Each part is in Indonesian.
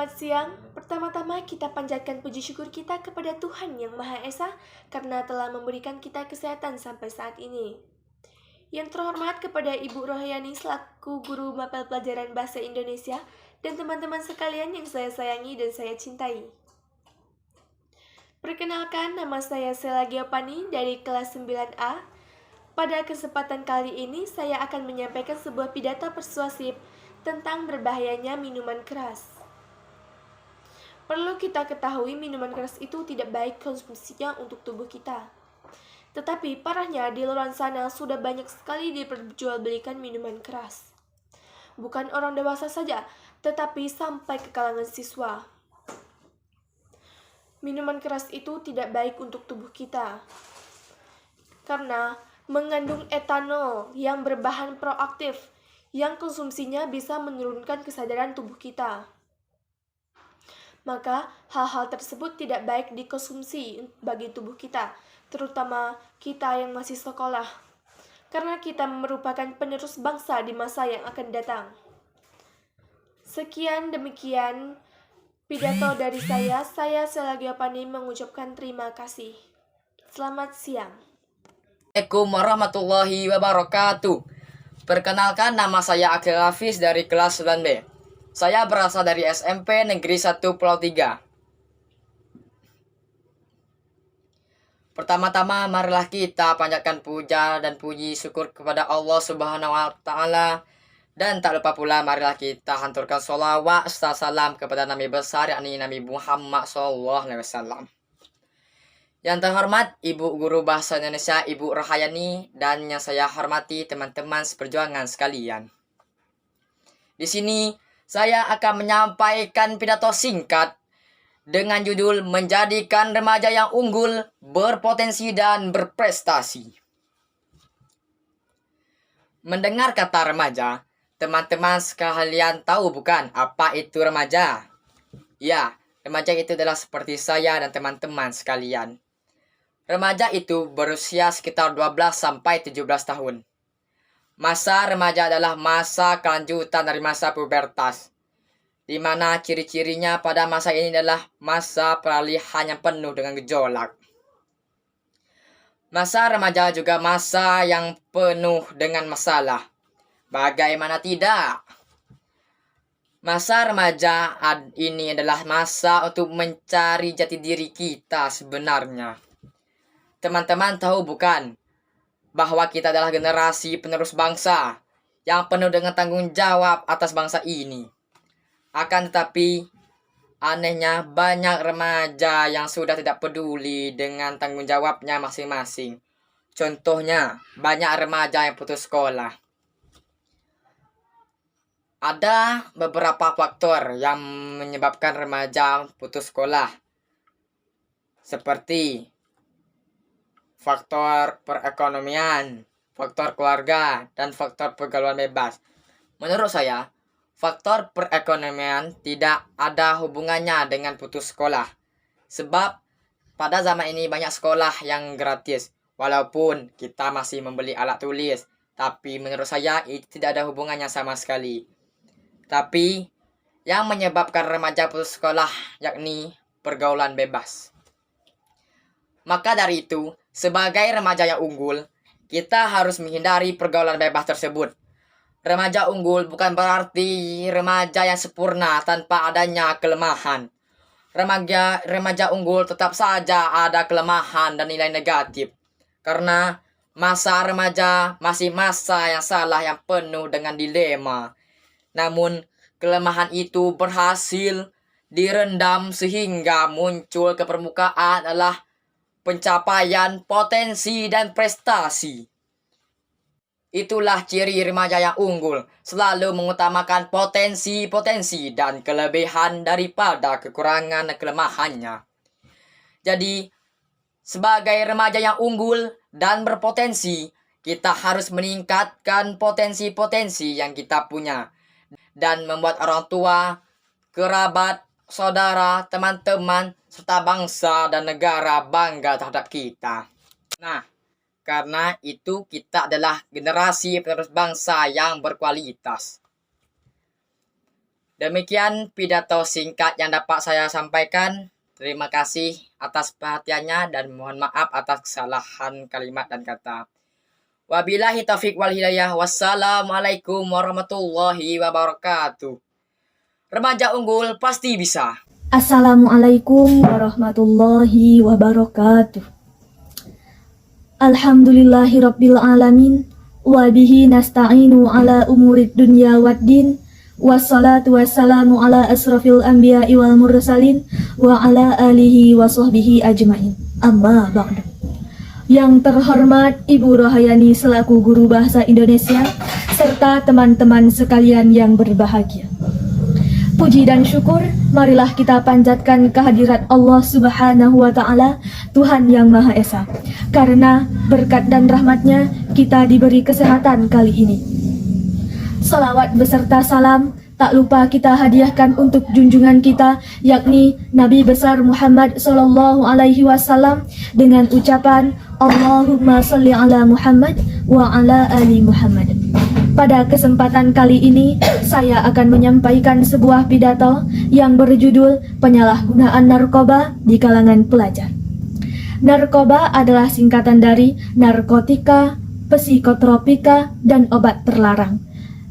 Selamat siang. Pertama-tama kita panjatkan puji syukur kita kepada Tuhan Yang Maha Esa karena telah memberikan kita kesehatan sampai saat ini. Yang terhormat kepada Ibu Rohayani selaku guru mapel pelajaran bahasa Indonesia dan teman-teman sekalian yang saya sayangi dan saya cintai. Perkenalkan, nama saya Sela Giopani dari kelas 9A. Pada kesempatan kali ini saya akan menyampaikan sebuah pidato persuasif tentang berbahayanya minuman keras. Perlu kita ketahui minuman keras itu tidak baik konsumsinya untuk tubuh kita. Tetapi parahnya di luar sana sudah banyak sekali diperjualbelikan minuman keras. Bukan orang dewasa saja, tetapi sampai ke kalangan siswa. Minuman keras itu tidak baik untuk tubuh kita. Karena mengandung etanol yang berbahan proaktif, yang konsumsinya bisa menurunkan kesadaran tubuh kita. Maka hal-hal tersebut tidak baik dikonsumsi bagi tubuh kita, terutama kita yang masih sekolah, karena kita merupakan penerus bangsa di masa yang akan datang. Sekian demikian pidato dari saya Sela Giopani mengucapkan terima kasih. Selamat siang. Assalamualaikum warahmatullahi wabarakatuh. Perkenalkan, nama saya Akhil Hafiz dari kelas 9B. Saya berasal dari SMP Negeri 1 Pulau 3. Pertama-tama marilah kita panjatkan puja dan puji syukur kepada Allah Subhanahu wa Ta'ala. Dan tak lupa pula marilah kita hanturkan sholawat serta salam kepada Nabi besar yakni Nabi Muhammad SAW. Yang terhormat Ibu Guru Bahasa Indonesia Ibu Rohayani dan yang saya hormati teman-teman seperjuangan sekalian. Di sini saya akan menyampaikan pidato singkat dengan judul Menjadikan Remaja yang Unggul, Berpotensi dan Berprestasi. Mendengar kata remaja, teman-teman sekalian tahu bukan apa itu remaja? Ya, remaja itu adalah seperti saya dan teman-teman sekalian. Remaja itu berusia sekitar 12 sampai 17 tahun. Masa remaja adalah masa kelanjutan dari masa pubertas, di mana ciri-cirinya pada masa ini adalah masa peralihan yang penuh dengan gejolak. Masa remaja juga masa yang penuh dengan masalah. Bagaimana tidak? Masa remaja ini adalah masa untuk mencari jati diri kita sebenarnya. Teman-teman tahu bukan bahwa kita adalah generasi penerus bangsa yang penuh dengan tanggung jawab atas bangsa ini. Akan tetapi, anehnya banyak remaja yang sudah tidak peduli dengan tanggung jawabnya masing-masing. Contohnya, banyak remaja yang putus sekolah. Ada beberapa faktor yang menyebabkan remaja putus sekolah, seperti faktor perekonomian, faktor keluarga, dan faktor pergaulan bebas. Menurut saya, faktor perekonomian tidak ada hubungannya dengan putus sekolah. Sebab pada zaman ini banyak sekolah yang gratis, walaupun kita masih membeli alat tulis. Tapi menurut saya itu tidak ada hubungannya sama sekali. Tapi yang menyebabkan remaja putus sekolah yakni pergaulan bebas. Maka dari itu, sebagai remaja yang unggul, kita harus menghindari pergaulan bebas tersebut. Remaja unggul bukan berarti remaja yang sempurna tanpa adanya kelemahan. Remaja unggul tetap saja ada kelemahan dan nilai negatif. Karena masa remaja masih masa yang salah yang penuh dengan dilema. Namun, kelemahan itu berhasil direndam sehingga muncul ke permukaan adalah pencapaian potensi dan prestasi. Itulah ciri remaja yang unggul, selalu mengutamakan potensi-potensi dan kelebihan daripada kekurangan dan kelemahannya. Jadi, sebagai remaja yang unggul dan berpotensi, kita harus meningkatkan potensi-potensi yang kita punya dan membuat orang tua, kerabat, saudara, teman-teman, serta bangsa dan negara bangga terhadap kita. Nah, karena itu kita adalah generasi penerus bangsa yang berkualitas. Demikian pidato singkat yang dapat saya sampaikan. Terima kasih atas perhatiannya dan mohon maaf atas kesalahan kalimat dan kata. Wabillahi taufiq wal hidayah. Wassalamualaikum warahmatullahi wabarakatuh. Remaja unggul pasti bisa. Assalamualaikum warahmatullahi wabarakatuh. Alhamdulillahirabbil alamin wa bihi nasta'inu ala umurid dunya waddin. Wassalatu wassalamu ala asrafil anbiya'i wal mursalin wa ala alihi wa sahbihi ajmain. Amma ba'du. Yang terhormat Ibu Rohayani selaku guru bahasa Indonesia serta teman-teman sekalian yang berbahagia. Puji dan syukur marilah kita panjatkan kehadirat Allah Subhanahu wa Ta'ala, Tuhan yang Maha Esa. Karena berkat dan rahmatnya kita diberi kesehatan kali ini. Salawat beserta salam tak lupa kita hadiahkan untuk junjungan kita, yakni Nabi besar Muhammad Sallallahu Alaihi Wasallam dengan ucapan Allahumma salli ala Muhammad wa ala ali Muhammad. Pada kesempatan kali ini saya akan menyampaikan sebuah pidato yang berjudul Penyalahgunaan Narkoba di kalangan pelajar. Narkoba adalah singkatan dari narkotika, psikotropika, dan obat terlarang.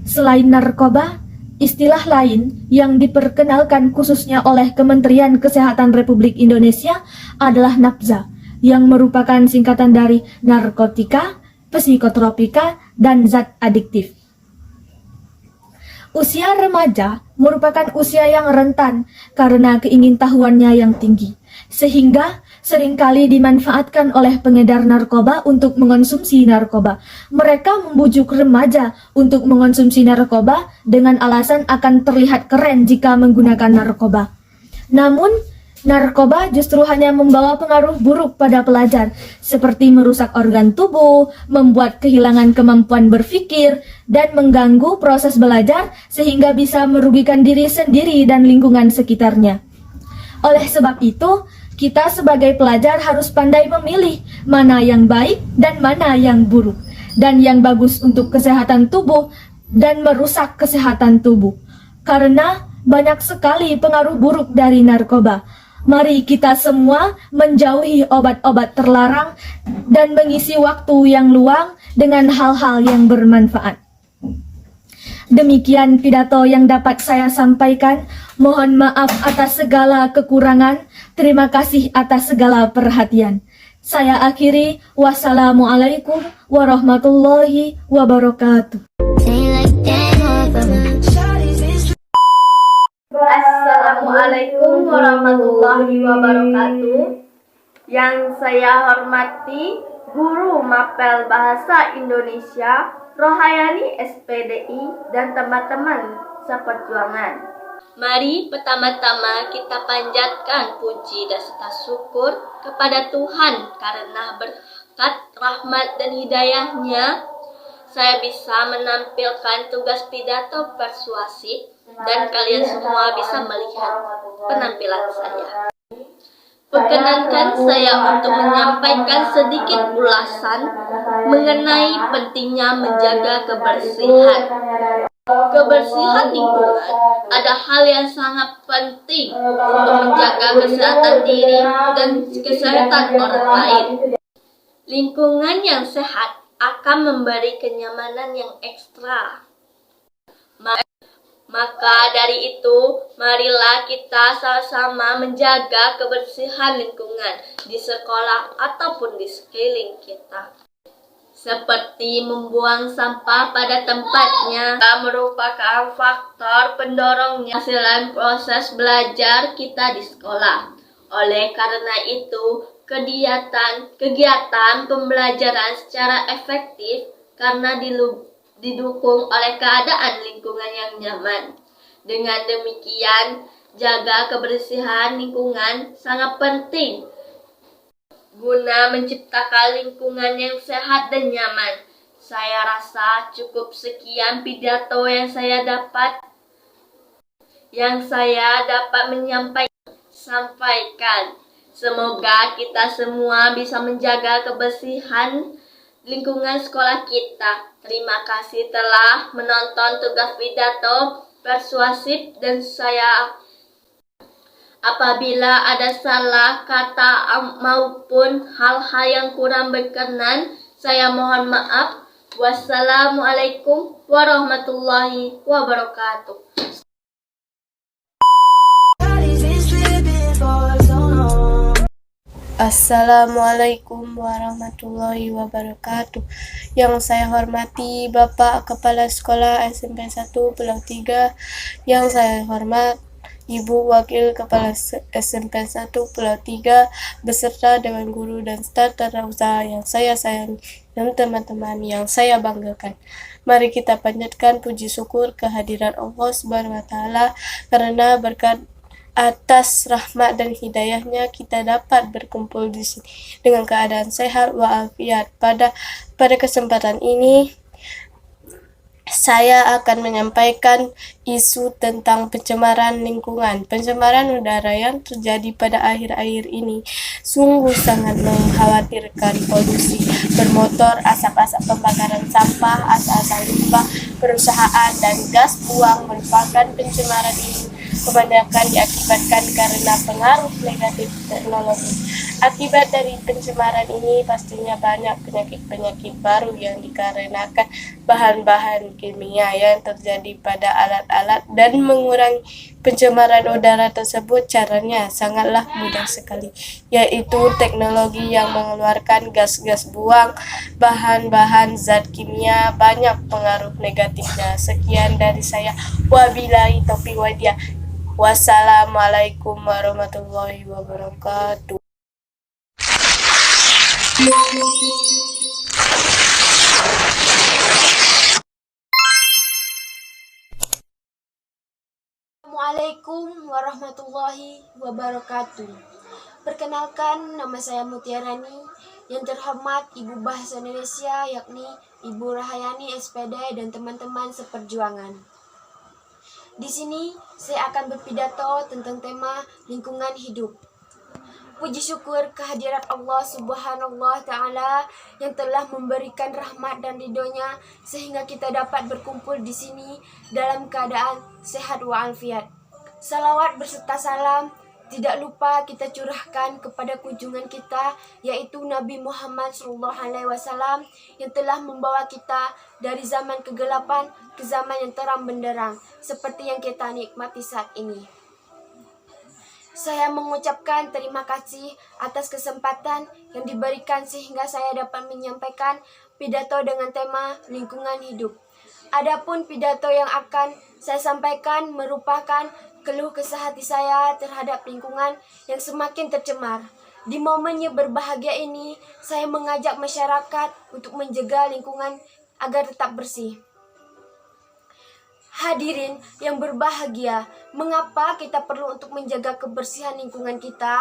Selain narkoba, istilah lain yang diperkenalkan khususnya oleh Kementerian Kesehatan Republik Indonesia adalah NAPZA, yang merupakan singkatan dari narkotika, psikotropika, dan zat adiktif. Usia remaja merupakan usia yang rentan karena keingintahuannya yang tinggi, sehingga seringkali dimanfaatkan oleh pengedar narkoba untuk mengonsumsi narkoba. Mereka membujuk remaja untuk mengonsumsi narkoba dengan alasan akan terlihat keren jika menggunakan narkoba. Namun, narkoba justru hanya membawa pengaruh buruk pada pelajar, seperti merusak organ tubuh, membuat kehilangan kemampuan berpikir, dan mengganggu proses belajar sehingga bisa merugikan diri sendiri dan lingkungan sekitarnya. Oleh sebab itu, kita sebagai pelajar harus pandai memilih mana yang baik dan mana yang buruk, dan yang bagus untuk kesehatan tubuh dan merusak kesehatan tubuh. Karena banyak sekali pengaruh buruk dari narkoba. Mari kita semua menjauhi obat-obat terlarang dan mengisi waktu yang luang dengan hal-hal yang bermanfaat. Demikian pidato yang dapat saya sampaikan. Mohon maaf atas segala kekurangan. Terima kasih atas segala perhatian. Saya akhiri. Wassalamualaikum warahmatullahi wabarakatuh. Assalamualaikum warahmatullahi wabarakatuh. Yang saya hormati Guru Mapel Bahasa Indonesia Rohayani SPDI dan teman-teman seperjuangan. Mari pertama-tama kita panjatkan puji dan serta syukur kepada Tuhan karena berkat rahmat dan hidayahnya saya bisa menampilkan tugas pidato persuasif dan kalian semua bisa melihat penampilan saya. Perkenankan saya untuk menyampaikan sedikit ulasan mengenai pentingnya menjaga kebersihan. Kebersihan lingkungan ada hal yang sangat penting untuk menjaga kesehatan diri dan kesehatan orang lain. Lingkungan yang sehat akan memberi kenyamanan yang ekstra. Maka dari itu, marilah kita sama-sama menjaga kebersihan lingkungan di sekolah ataupun di sekeliling kita. Seperti membuang sampah pada tempatnya merupakan faktor pendorongnya dalam proses belajar kita di sekolah. Oleh karena itu, kegiatan pembelajaran secara efektif karena didukung oleh keadaan lingkungan yang nyaman. Dengan demikian, jaga kebersihan lingkungan sangat penting guna menciptakan lingkungan yang sehat dan nyaman. Saya rasa cukup sekian pidato yang saya dapat menyampaikan. Semoga kita semua bisa menjaga kebersihan lingkungan sekolah kita. Terima kasih telah menonton tugas pidato persuasif dan saya apabila ada salah kata maupun hal-hal yang kurang berkenan, saya mohon maaf. Wassalamualaikum warahmatullahi wabarakatuh. Assalamualaikum warahmatullahi wabarakatuh. Yang saya hormati Bapak Kepala Sekolah SMP 1 Pulau 3, yang saya hormat Ibu Wakil Kepala SMP 1 Pulau 3 beserta Dewan Guru dan staf tata usaha yang saya sayangi dan teman-teman yang saya banggakan. Mari kita panjatkan puji syukur kehadiran Allah Subhanahu wa taala karena berkat atas rahmat dan hidayahnya kita dapat berkumpul di sini dengan keadaan sehat walafiat. Pada kesempatan ini saya akan menyampaikan isu tentang pencemaran lingkungan. Pencemaran udara yang terjadi pada akhir-akhir ini sungguh sangat mengkhawatirkan. Polusi bermotor, asap-asap pembakaran sampah, asap-asap limbah perusahaan, dan gas buang merupakan pencemaran ini kebanyakan diakibatkan karena pengaruh negatif teknologi. Akibat dari pencemaran ini pastinya banyak penyakit-penyakit baru yang dikarenakan bahan-bahan kimia yang terjadi pada alat-alat, dan mengurangi pencemaran udara tersebut caranya sangatlah mudah sekali, yaitu teknologi yang mengeluarkan gas-gas buang bahan-bahan zat kimia banyak pengaruh negatifnya. Sekian dari saya, wabillahi taufiq wal hidayah. Wassalamualaikum warahmatullahi wabarakatuh. Assalamualaikum warahmatullahi wabarakatuh. Perkenalkan, nama saya Mutiarani. Yang terhormat Ibu Bahasa Indonesia, yakni Ibu Rahayani SPD dan teman-teman seperjuangan. Di sini saya akan berpidato tentang tema lingkungan hidup. Puji syukur kehadirat Allah Subhanahu wa taala yang telah memberikan rahmat dan ridhonya sehingga kita dapat berkumpul di sini dalam keadaan sehat walafiat. Salawat berserta salam tidak lupa kita curahkan kepada kunjungan kita, yaitu Nabi Muhammad SAW yang telah membawa kita dari zaman kegelapan ke zaman yang terang benderang seperti yang kita nikmati saat ini. Saya mengucapkan terima kasih atas kesempatan yang diberikan sehingga saya dapat menyampaikan pidato dengan tema lingkungan hidup. Adapun pidato yang akan saya sampaikan merupakan keluh kesah hati saya terhadap lingkungan yang semakin tercemar. Di momennya berbahagia ini, saya mengajak masyarakat untuk menjaga lingkungan agar tetap bersih. Hadirin yang berbahagia, mengapa kita perlu untuk menjaga kebersihan lingkungan kita?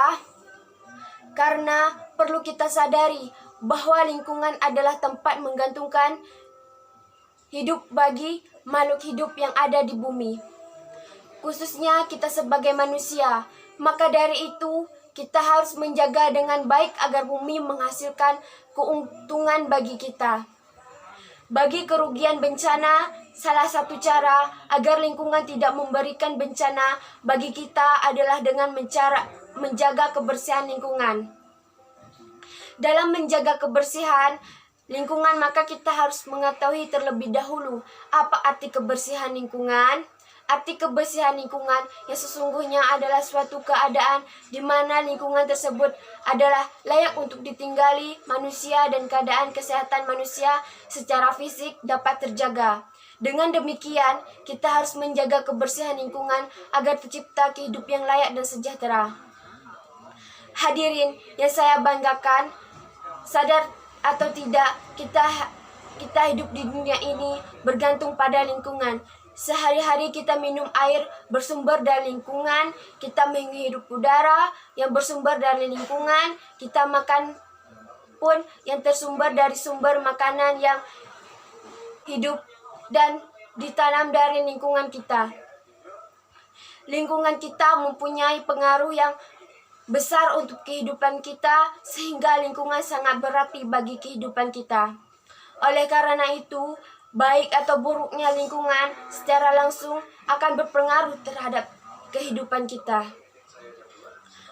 Karena perlu kita sadari bahwa lingkungan adalah tempat menggantungkan hidup bagi makhluk hidup yang ada di bumi, khususnya kita sebagai manusia. Maka dari itu, kita harus menjaga dengan baik agar bumi menghasilkan keuntungan bagi kita. Bagi kerugian bencana, salah satu cara agar lingkungan tidak memberikan bencana bagi kita adalah dengan menjaga kebersihan lingkungan. Dalam menjaga kebersihan lingkungan, maka kita harus mengetahui terlebih dahulu apa arti kebersihan lingkungan. Arti kebersihan lingkungan yang sesungguhnya adalah suatu keadaan di mana lingkungan tersebut adalah layak untuk ditinggali manusia dan keadaan kesehatan manusia secara fisik dapat terjaga. Dengan demikian, kita harus menjaga kebersihan lingkungan agar tercipta kehidupan yang layak dan sejahtera. Hadirin yang saya banggakan, sadar atau tidak, kita hidup di dunia ini bergantung pada lingkungan. Sehari-hari kita minum air bersumber dari lingkungan, kita menghirup udara yang bersumber dari lingkungan, kita makan pun yang tersumber dari sumber makanan yang hidup dan ditanam dari lingkungan kita. Lingkungan kita mempunyai pengaruh yang besar untuk kehidupan kita, sehingga lingkungan sangat berarti bagi kehidupan kita. Oleh karena itu, baik atau buruknya lingkungan secara langsung akan berpengaruh terhadap kehidupan kita.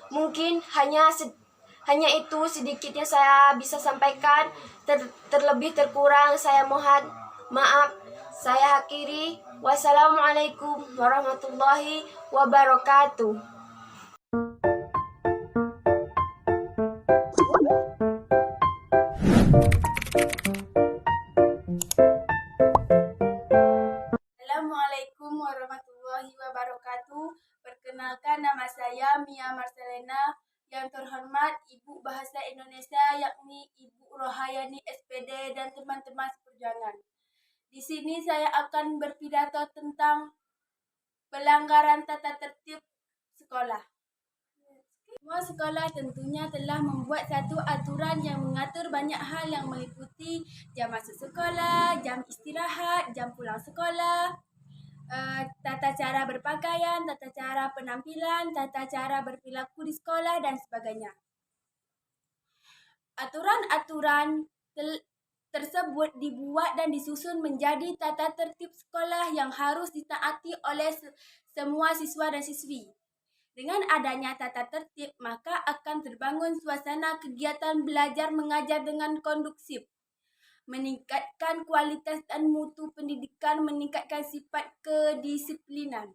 Mungkin hanya itu sedikit yang saya bisa sampaikan. Terlebih terkurang saya mohon maaf. Saya akhiri. Wassalamualaikum warahmatullahi wabarakatuh. Assalamualaikum warahmatullahi wabarakatuh. Perkenalkan, nama saya Mia Marcelena. Yang terhormat Ibu Bahasa Indonesia, yakni Ibu Rohayani SPD dan teman-teman seperjuangan. Di sini saya akan berpidato tentang pelanggaran tata tertib sekolah. Semua sekolah tentunya telah membuat satu aturan yang mengatur banyak hal yang meliputi jam masuk sekolah, jam istirahat, jam pulang sekolah, tata cara berpakaian, tata cara penampilan, tata cara berperilaku di sekolah, dan sebagainya. Aturan-aturan tersebut dibuat dan disusun menjadi tata tertib sekolah yang harus ditaati oleh semua siswa dan siswi. Dengan adanya tata tertib, maka akan terbangun suasana kegiatan belajar mengajar dengan kondusif, meningkatkan kualitas dan mutu pendidikan, meningkatkan sifat kedisiplinan.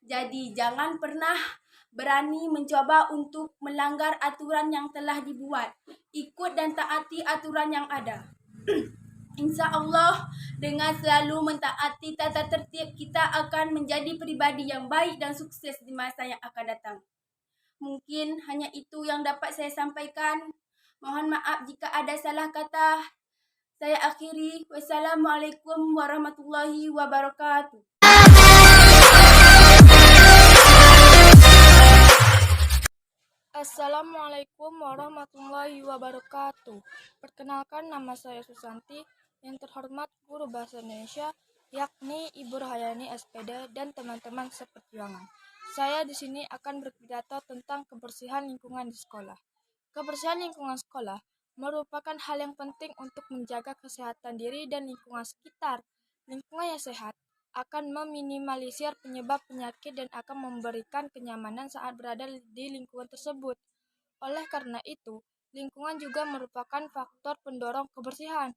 Jadi jangan pernah berani mencoba untuk melanggar aturan yang telah dibuat. Ikut dan taati aturan yang ada. Insya Allah, dengan selalu mentaati tata tertib, kita akan menjadi pribadi yang baik dan sukses di masa yang akan datang. Mungkin hanya itu yang dapat saya sampaikan. Mohon maaf jika ada salah kata. Saya akhiri. Wassalamualaikum warahmatullahi wabarakatuh. Assalamualaikum warahmatullahi wabarakatuh. Perkenalkan, nama saya Susanti. Yang terhormat Guru Bahasa Indonesia, yakni Ibu Rohayani SPD dan teman-teman seperjuangan. Saya di sini akan berpidato tentang kebersihan lingkungan di sekolah. Kebersihan lingkungan sekolah merupakan hal yang penting untuk menjaga kesehatan diri dan lingkungan sekitar. Lingkungan yang sehat akan meminimalisir penyebab penyakit dan akan memberikan kenyamanan saat berada di lingkungan tersebut. Oleh karena itu, lingkungan juga merupakan faktor pendorong kebersihan.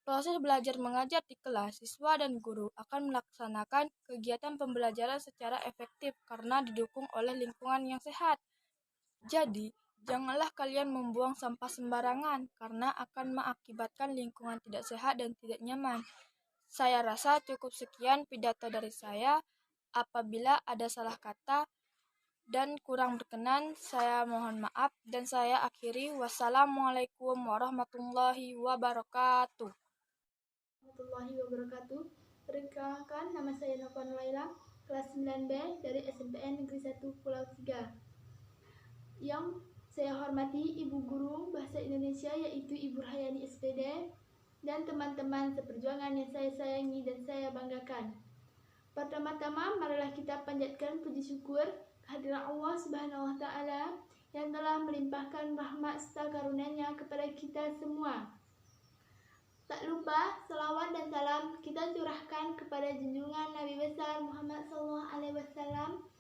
Proses belajar mengajar di kelas, siswa dan guru akan melaksanakan kegiatan pembelajaran secara efektif karena didukung oleh lingkungan yang sehat. Jadi, janganlah kalian membuang sampah sembarangan karena akan mengakibatkan lingkungan tidak sehat dan tidak nyaman. Saya rasa cukup sekian pidato dari saya. Apabila ada salah kata dan kurang berkenan, saya mohon maaf dan saya akhiri. Wassalamualaikum warahmatullahi wabarakatuh. Perkenalkan, nama saya Nova Nulaila, kelas 9B dari SMPN Negeri 1 Pulau 3. Yang saya hormati Ibu Guru Bahasa Indonesia, yaitu Ibu Rohayani SPD, dan teman-teman seperjuangan yang saya sayangi dan saya banggakan. Pertama-tama, marilah kita panjatkan puji syukur kehadiran Allah Subhanahu wa Ta'ala yang telah melimpahkan rahmat serta karunia-Nya kepada kita semua. Tak lupa, salawat dan salam kita curahkan kepada junjungan Nabi besar Muhammad SAW.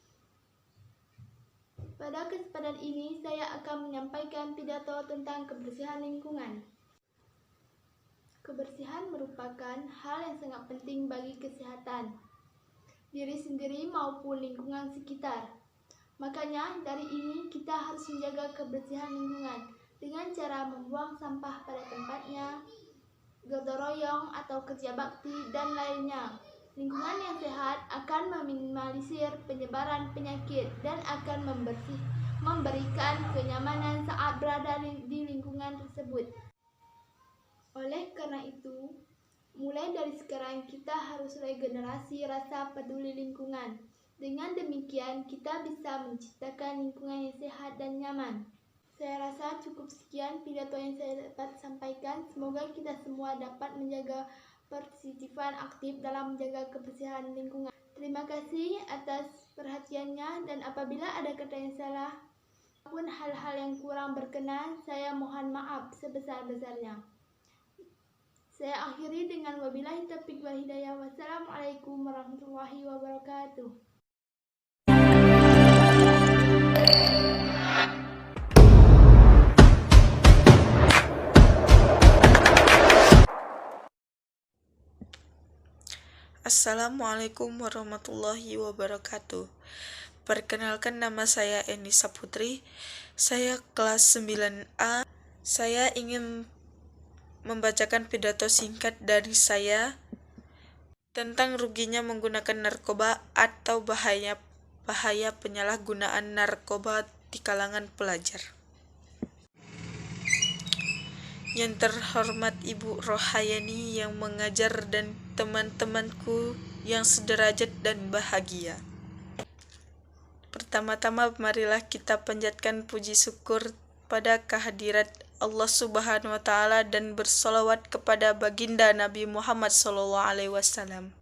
Pada kesempatan ini, saya akan menyampaikan pidato tentang kebersihan lingkungan. Kebersihan merupakan hal yang sangat penting bagi kesehatan diri sendiri maupun lingkungan sekitar. Makanya dari ini kita harus menjaga kebersihan lingkungan dengan cara membuang sampah pada tempatnya, gotong royong atau kerja bakti, dan lainnya. Lingkungan yang sehat akan meminimalisir penyebaran penyakit dan akan memberikan kenyamanan saat berada di lingkungan tersebut. Oleh karena itu, mulai dari sekarang kita harus regenerasi rasa peduli lingkungan. Dengan demikian, kita bisa menciptakan lingkungan yang sehat dan nyaman. Saya rasa cukup sekian pidato yang saya dapat sampaikan. Semoga kita semua dapat menjaga partisipasi aktif dalam menjaga kebersihan lingkungan. Terima kasih atas perhatiannya, dan apabila ada kata yang salah maupun hal-hal yang kurang berkenan, saya mohon maaf sebesar-besarnya. Saya akhiri dengan wabillahi taufiq wal hidayah. Wassalamualaikum warahmatullahi wabarakatuh. Assalamualaikum warahmatullahi wabarakatuh. Perkenalkan, nama saya Enisa Putri. Saya kelas 9A. Saya ingin membacakan pidato singkat dari saya tentang ruginya menggunakan narkoba atau bahaya penyalahgunaan narkoba di kalangan pelajar. Yang terhormat Ibu Rohayani yang mengajar dan teman-temanku yang sederajat dan bahagia. Pertama-tama marilah kita panjatkan puji syukur pada kehadirat Allah Subhanahu wa Ta'ala dan bersolawat kepada baginda Nabi Muhammad SAW.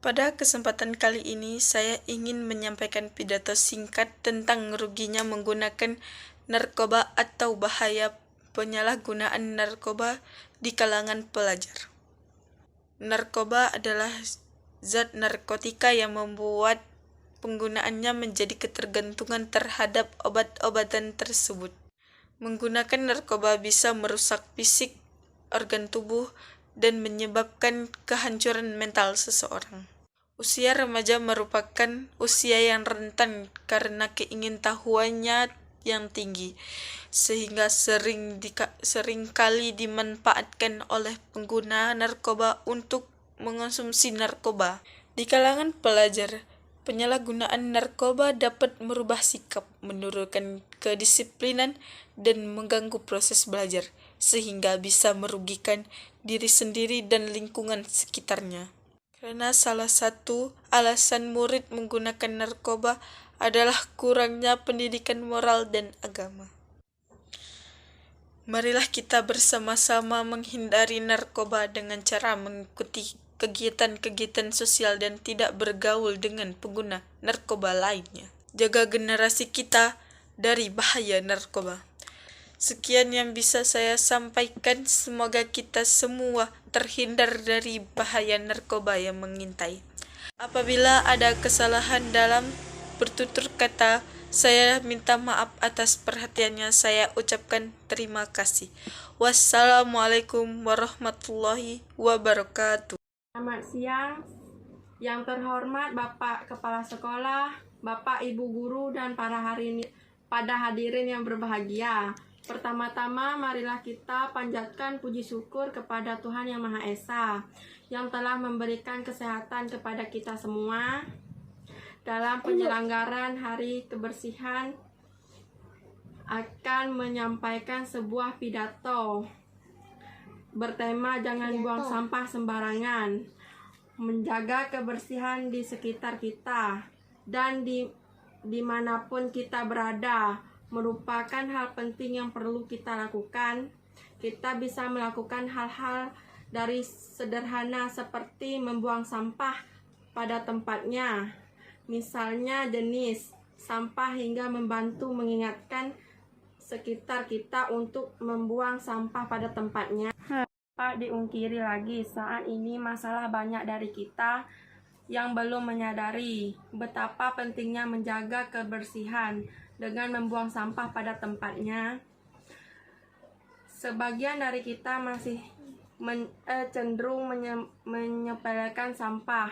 Pada kesempatan kali ini saya ingin menyampaikan pidato singkat tentang ruginya menggunakan narkoba atau bahaya penyalahgunaan narkoba di kalangan pelajar. Narkoba adalah zat narkotika yang membuat penggunaannya menjadi ketergantungan terhadap obat-obatan tersebut. Menggunakan narkoba bisa merusak fisik, organ tubuh, dan menyebabkan kehancuran mental seseorang. Usia remaja merupakan usia yang rentan karena keingintahuannya yang tinggi, sehingga seringkali dimanfaatkan oleh pengguna narkoba untuk mengonsumsi narkoba. Di kalangan pelajar, penyalahgunaan narkoba dapat merubah sikap, menurunkan kedisiplinan, dan mengganggu proses belajar, sehingga bisa merugikan diri sendiri dan lingkungan sekitarnya. Karena salah satu alasan murid menggunakan narkoba adalah kurangnya pendidikan moral dan agama. Marilah kita bersama-sama menghindari narkoba dengan cara mengikuti kegiatan-kegiatan sosial dan tidak bergaul dengan pengguna narkoba lainnya. Jaga generasi kita dari bahaya narkoba. Sekian yang bisa saya sampaikan. Semoga kita semua terhindar dari bahaya narkoba yang mengintai. Apabila ada kesalahan dalam bertutur kata, saya minta maaf atas perhatiannya. Saya ucapkan terima kasih. Wassalamualaikum warahmatullahi wabarakatuh. Selamat siang, yang terhormat Bapak Kepala Sekolah, Bapak Ibu Guru, dan para hadirin yang berbahagia. Pertama-tama marilah kita panjatkan puji syukur kepada Tuhan Yang Maha Esa yang telah memberikan kesehatan kepada kita semua dalam penyelenggaraan Hari Kebersihan. Akan menyampaikan sebuah pidato bertema jangan buang sampah sembarangan, menjaga kebersihan di sekitar kita dan dimanapun kita berada merupakan hal penting yang perlu kita lakukan. Kita bisa melakukan hal-hal dari sederhana seperti membuang sampah pada tempatnya, misalnya jenis sampah, hingga membantu mengingatkan sekitar kita untuk membuang sampah pada tempatnya. Pak diungkiri lagi, saat ini masalah banyak dari kita yang belum menyadari betapa pentingnya menjaga kebersihan dengan membuang sampah pada tempatnya. Sebagian dari kita masih cenderung menyepelekan sampah,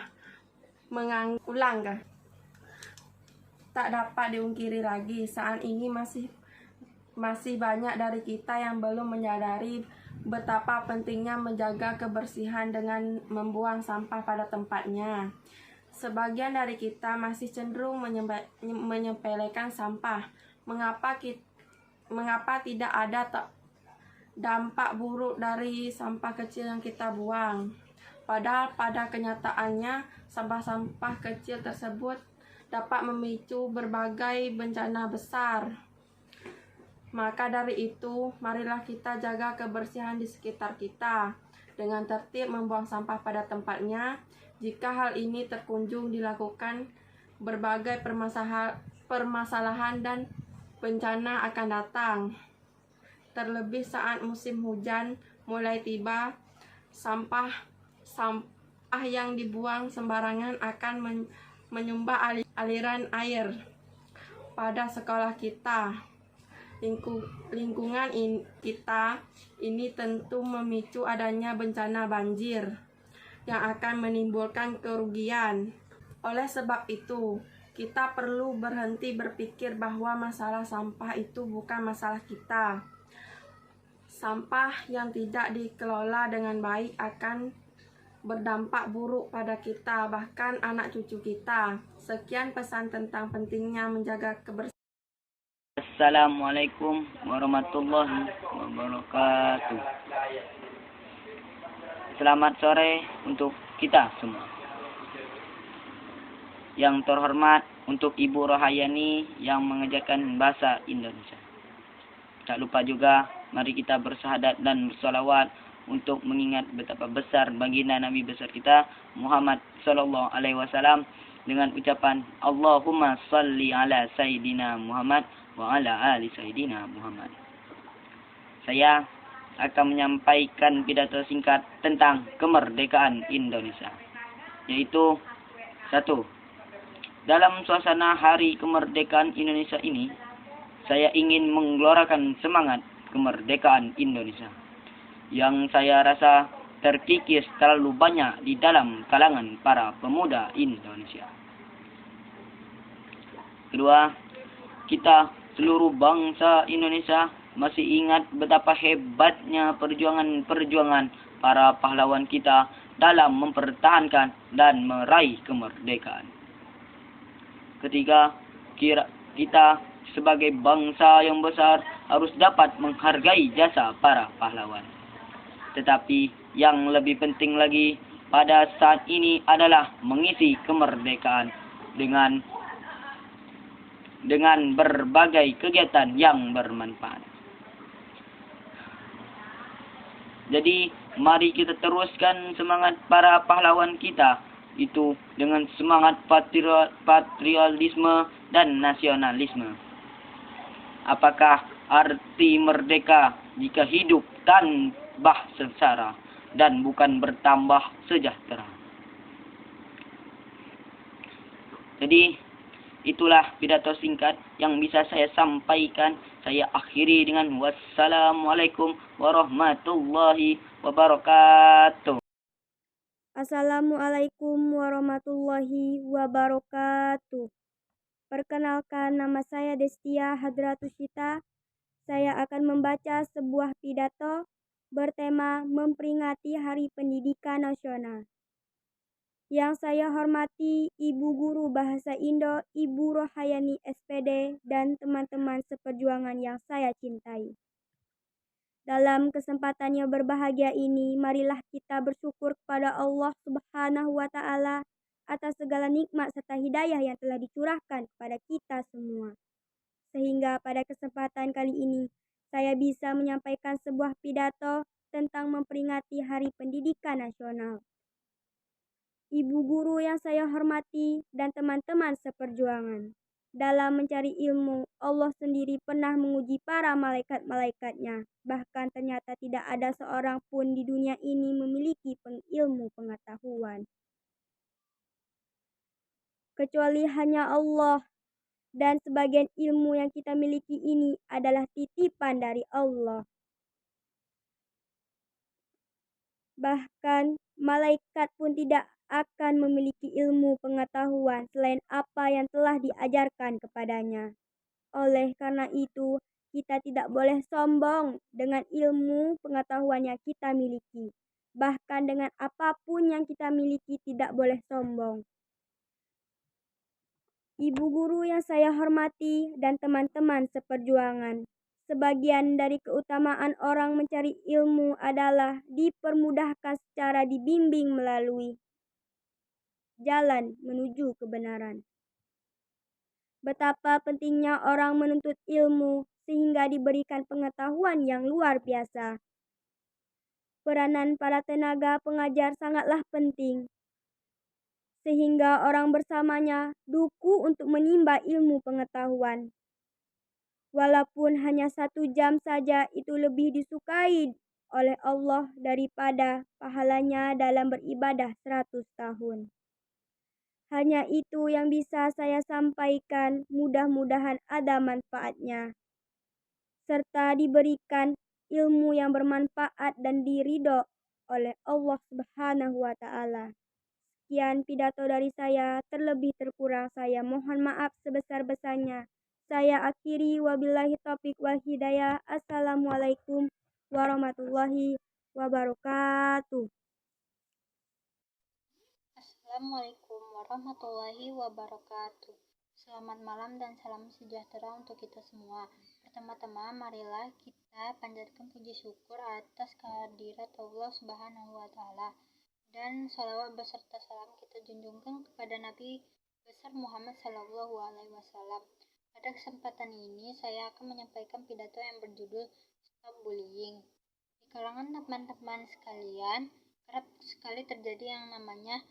mengulang. Tak dapat diungkiri lagi, saat ini masih banyak dari kita yang belum menyadari betapa pentingnya menjaga kebersihan dengan membuang sampah pada tempatnya. Sebagian dari kita masih cenderung menyepelekan sampah. Mengapa tidak ada dampak buruk dari sampah kecil yang kita buang? Padahal pada kenyataannya sampah-sampah kecil tersebut dapat memicu berbagai bencana besar. Maka dari itu, marilah kita jaga kebersihan di sekitar kita dengan tertib membuang sampah pada tempatnya. Jika hal ini terkunjung dilakukan, berbagai permasalahan dan bencana akan datang. Terlebih saat musim hujan mulai tiba, sampah Sampah yang dibuang sembarangan akan menyumbat aliran air pada sekolah kita. Lingkungan kita ini tentu memicu adanya bencana banjir yang akan menimbulkan kerugian. Oleh sebab itu, kita perlu berhenti berpikir bahwa masalah sampah itu bukan masalah kita. Sampah yang tidak dikelola dengan baik akan berdampak buruk pada kita, bahkan anak cucu kita. Sekian pesan tentang pentingnya menjaga kebersihan. Assalamualaikum warahmatullahi wabarakatuh. Selamat sore untuk kita semua. Yang terhormat untuk Ibu Rohayani yang mengajarkan bahasa Indonesia. Tak lupa juga, mari kita bersahadat dan bersolawat untuk mengingat betapa besar baginda Nabi besar kita Muhammad Sallallahu Alaihi Wasallam dengan ucapan Allahumma salli ala Sayyidina Muhammad wa ala ali Sayyidina Muhammad. Saya akan menyampaikan pidato singkat tentang kemerdekaan Indonesia, yaitu 1. Dalam suasana hari kemerdekaan Indonesia ini, saya ingin menggelorakan semangat kemerdekaan Indonesia yang saya rasa terkikis terlalu banyak di dalam kalangan para pemuda Indonesia. 2. Kita seluruh bangsa Indonesia masih ingat betapa hebatnya perjuangan para pahlawan kita dalam mempertahankan dan meraih kemerdekaan. 3. Kita sebagai bangsa yang besar harus dapat menghargai jasa para pahlawan. Tetapi yang lebih penting lagi pada saat ini adalah mengisi kemerdekaan dengan berbagai kegiatan yang bermanfaat. Jadi, mari kita teruskan semangat para pahlawan kita itu dengan semangat patriotisme dan nasionalisme. Apakah arti merdeka jika hidup tanpa sengsara dan bukan bertambah sejahtera? Jadi, itulah pidato singkat yang bisa saya sampaikan. Saya akhiri dengan wassalamualaikum warahmatullahi wabarakatuh. Assalamualaikum warahmatullahi wabarakatuh. Perkenalkan, nama saya Destia Hadratus Syita. Saya akan membaca sebuah pidato bertema memperingati Hari Pendidikan Nasional. Yang saya hormati Ibu Guru Bahasa Indo, Ibu Rohayani SPD, dan teman-teman seperjuangan yang saya cintai. Dalam kesempatan yang berbahagia ini, marilah kita bersyukur kepada Allah Subhanahu wa Ta'ala atas segala nikmat serta hidayah yang telah dicurahkan kepada kita semua. Sehingga pada kesempatan kali ini, saya bisa menyampaikan sebuah pidato tentang memperingati Hari Pendidikan Nasional. Ibu guru yang saya hormati dan teman-teman seperjuangan. Dalam mencari ilmu, Allah sendiri pernah menguji para malaikat-malaikatnya. Bahkan ternyata tidak ada seorang pun di dunia ini memiliki ilmu pengetahuan, kecuali hanya Allah. Dan sebagian ilmu yang kita miliki ini adalah titipan dari Allah. Bahkan malaikat pun tidak akan memiliki ilmu pengetahuan selain apa yang telah diajarkan kepadanya. Oleh karena itu, kita tidak boleh sombong dengan ilmu pengetahuan yang kita miliki. Bahkan dengan apapun yang kita miliki tidak boleh sombong. Ibu guru yang saya hormati dan teman-teman seperjuangan. Sebagian dari keutamaan orang mencari ilmu adalah dipermudahkan secara dibimbing melalui jalan menuju kebenaran. Betapa pentingnya orang menuntut ilmu sehingga diberikan pengetahuan yang luar biasa. Peranan para tenaga pengajar sangatlah penting, sehingga orang bersamanya duku untuk menimba ilmu pengetahuan. Walaupun hanya 1 jam saja, itu lebih disukai oleh Allah daripada pahalanya dalam beribadah 100 tahun. Hanya itu yang bisa saya sampaikan, mudah-mudahan ada manfaatnya, serta diberikan ilmu yang bermanfaat dan diridho oleh Allah Subhanahu wa Ta'ala. Sekian pidato dari saya, terlebih terkurang saya mohon maaf sebesar-besarnya. Saya akhiri, wabillahi taufiq wal hidayah. Assalamualaikum warahmatullahi wabarakatuh. Assalamualaikum warahmatullahi wabarakatuh. Selamat malam dan salam sejahtera untuk kita semua. Pertama-tama marilah kita panjatkan puji syukur atas kehadirat Allah Subhanahu wa Ta'ala, dan salawat beserta salam kita junjungkan kepada Nabi besar Muhammad Sallallahu Alaihi Wasallam. Pada kesempatan ini saya akan menyampaikan pidato yang berjudul Stop Bullying. Di kalangan teman-teman sekalian, kerap sekali terjadi yang namanya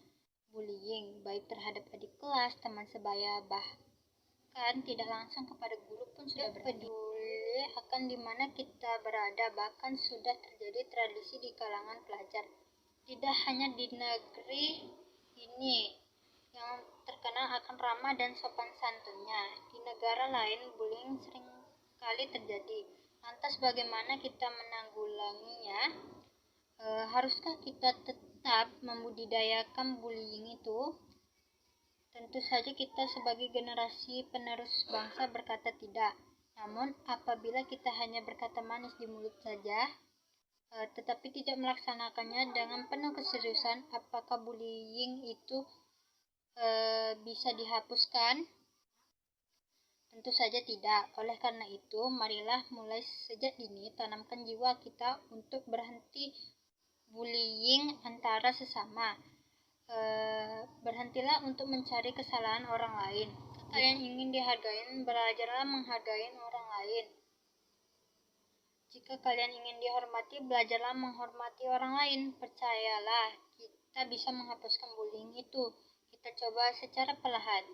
bullying, baik terhadap adik kelas, teman sebaya, bahkan tidak langsung kepada guru pun sudah peduli akan di mana kita berada. Bahkan sudah terjadi tradisi di kalangan pelajar. Tidak hanya di negeri ini yang terkenal akan ramah dan sopan santunnya, di negara lain bullying sering kali terjadi. Lantas bagaimana kita menanggulanginya? Haruskah kita tetap membudidayakan bullying itu? Tentu saja kita sebagai generasi penerus bangsa berkata tidak. Namun apabila kita hanya berkata manis di mulut saja, tetapi tidak melaksanakannya dengan penuh keseriusan, apakah bullying itu bisa dihapuskan? Tentu saja tidak. Oleh karena itu, marilah mulai sejak dini tanamkan jiwa kita untuk berhenti bullying antara sesama. Berhentilah untuk mencari kesalahan orang lain. Jika kalian ingin dihargai, belajarlah menghargai orang lain. Jika kalian ingin dihormati, belajarlah menghormati orang lain. Percayalah, kita bisa menghapuskan bullying itu. Kita coba secara perlahan,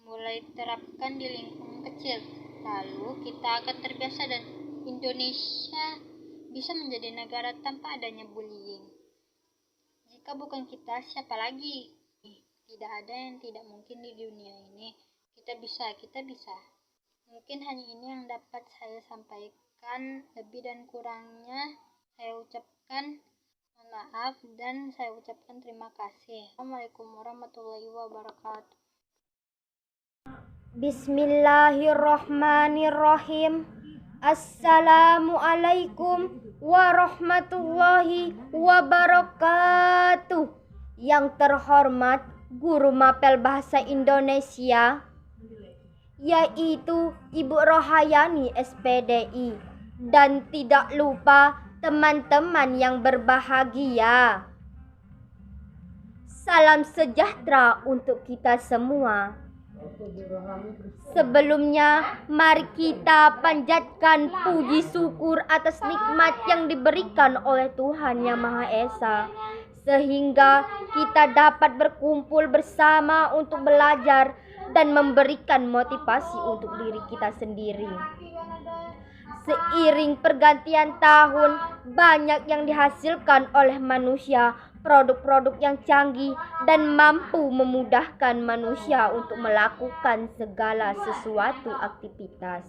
mulai terapkan di lingkungan kecil. Lalu kita akan terbiasa dan Indonesia bisa menjadi negara tanpa adanya bullying. Jika bukan kita, siapa lagi? Tidak ada yang tidak mungkin di dunia ini. Kita bisa. Mungkin hanya ini yang dapat saya sampaikan. Lebih dan kurangnya saya ucapkan mohon maaf dan saya ucapkan terima kasih. Assalamualaikum warahmatullahi wabarakatuh. Bismillahirrahmanirrahim. Assalamualaikum warahmatullahi wabarakatuh. Yang terhormat Guru Mapel Bahasa Indonesia, yaitu Ibu Rohayani SPDI, dan tidak lupa teman-teman yang berbahagia. Salam sejahtera untuk kita semua. Sebelumnya, mari kita panjatkan puji syukur atas nikmat yang diberikan oleh Tuhan Yang Maha Esa, sehingga kita dapat berkumpul bersama untuk belajar dan memberikan motivasi untuk diri kita sendiri. Seiring pergantian tahun, banyak yang dihasilkan oleh manusia, produk-produk yang canggih dan mampu memudahkan manusia untuk melakukan segala sesuatu aktivitas.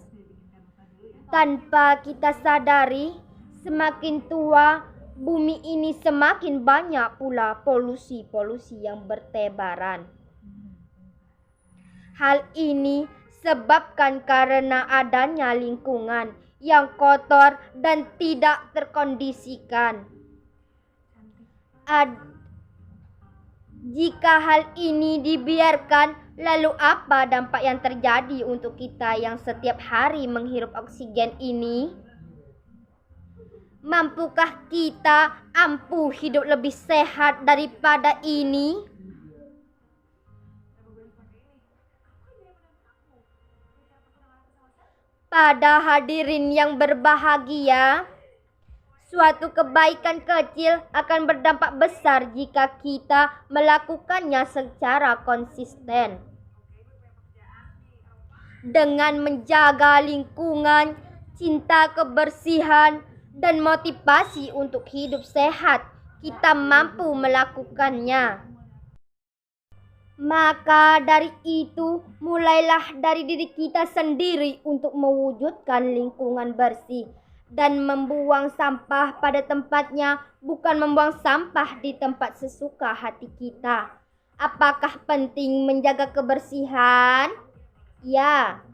Tanpa kita sadari, semakin tua, bumi ini semakin banyak pula polusi-polusi yang bertebaran. Hal ini disebabkan karena adanya lingkungan yang kotor dan tidak terkondisikan. Jika hal ini dibiarkan, lalu apa dampak yang terjadi untuk kita yang setiap hari menghirup oksigen ini? Mampukah kita hidup lebih sehat daripada ini? Pada hadirin yang berbahagia, suatu kebaikan kecil akan berdampak besar jika kita melakukannya secara konsisten. Dengan menjaga lingkungan, cinta kebersihan, dan motivasi untuk hidup sehat, kita mampu melakukannya. Maka dari itu, mulailah dari diri kita sendiri untuk mewujudkan lingkungan bersih dan membuang sampah pada tempatnya, bukan membuang sampah di tempat sesuka hati kita. Apakah penting menjaga kebersihan? Ya,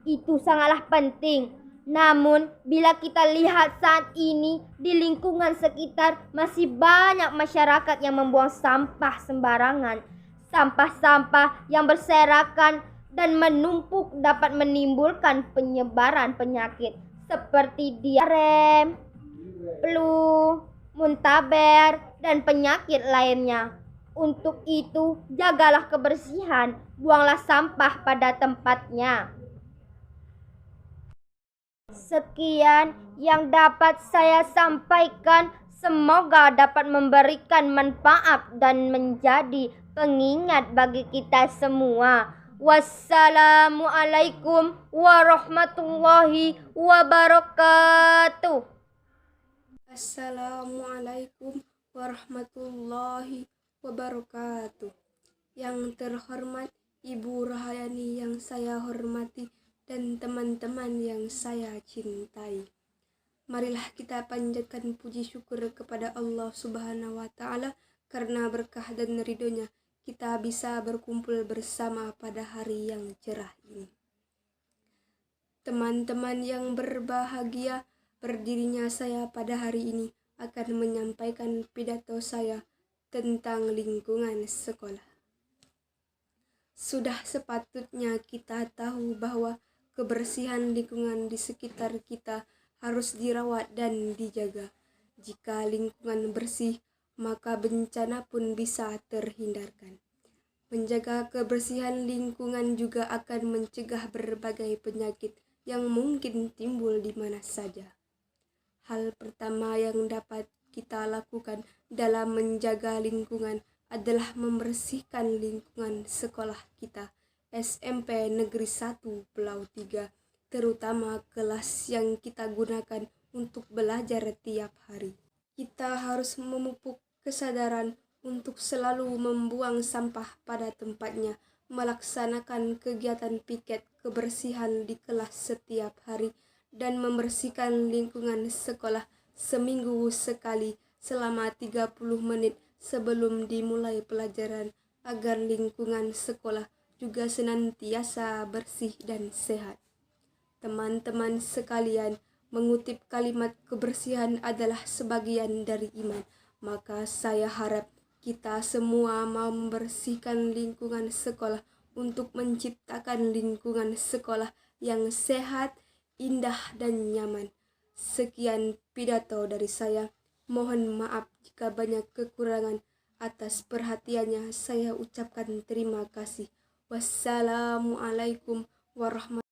itu sangatlah penting. Namun, bila kita lihat saat ini di lingkungan sekitar masih banyak masyarakat yang membuang sampah sembarangan. Sampah-sampah yang berserakan dan menumpuk dapat menimbulkan penyebaran penyakit seperti diare, flu, muntaber, dan penyakit lainnya. Untuk itu, jagalah kebersihan, buanglah sampah pada tempatnya. Sekian yang dapat saya sampaikan. Semoga dapat memberikan manfaat dan menjadi pengingat bagi kita semua. Wassalamualaikum warahmatullahi wabarakatuh. Assalamualaikum warahmatullahi wabarakatuh. Yang terhormat Ibu Rohayani yang saya hormati dan teman-teman yang saya cintai. Marilah kita panjatkan puji syukur kepada Allah Subhanahu wa Ta'ala karena berkah dan ridhonya kita bisa berkumpul bersama pada hari yang cerah ini. Teman-teman yang berbahagia, berdirinya saya pada hari ini akan menyampaikan pidato saya tentang lingkungan sekolah. Sudah sepatutnya kita tahu bahwa kebersihan lingkungan di sekitar kita harus dirawat dan dijaga. Jika lingkungan bersih, maka bencana pun bisa terhindarkan. Menjaga kebersihan lingkungan juga akan mencegah berbagai penyakit yang mungkin timbul di mana saja. Hal pertama yang dapat kita lakukan dalam menjaga lingkungan adalah membersihkan lingkungan sekolah kita, SMP Negeri 1 Pulau 3, terutama kelas yang kita gunakan untuk belajar tiap hari. Kita harus memupuk kesadaran untuk selalu membuang sampah pada tempatnya, melaksanakan kegiatan piket kebersihan di kelas setiap hari, dan membersihkan lingkungan sekolah seminggu sekali selama 30 menit sebelum dimulai pelajaran agar lingkungan sekolah juga senantiasa bersih dan sehat. Teman-teman sekalian, mengutip kalimat kebersihan adalah sebagian dari iman. Maka saya harap kita semua mau membersihkan lingkungan sekolah untuk menciptakan lingkungan sekolah yang sehat, indah, dan nyaman. Sekian pidato dari saya. Mohon maaf jika banyak kekurangan. Atas perhatiannya saya ucapkan terima kasih. Wassalamualaikum warahmatullahi wabarakatuh.